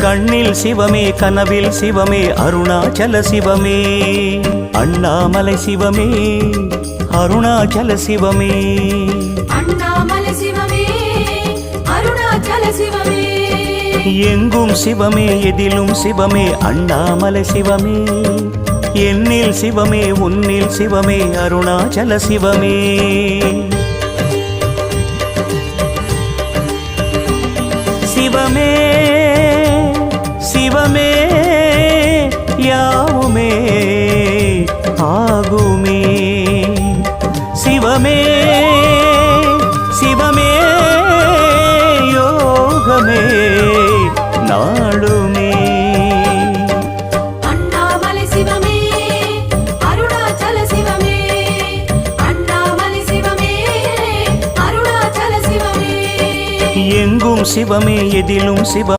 கண்ணில் சிவமே கனவில் சிவமே அருணாச்சல சிவமே அண்ணாமலை சிவமே அருணாச்சல சிவமே அண்ணாமலை சிவமே அருணாச்சல சிவமே எங்கும் சிவமே எதிலும் சிவமே அண்ணாமலை சிவமே என்னில் சிவமே உன்னில் சிவமே அருணாச்சல சிவமே சிவமே சிவமே யாவுமே ஆகுமே சிவமே சிவமே யோகமே நாளுமே அண்ணாமலை சிவமே அருணாச்சல சிவமே அண்ணாமலை சிவமே அருணாச்சல சிவமே எங்கும் சிவமே எதிலும் சிவ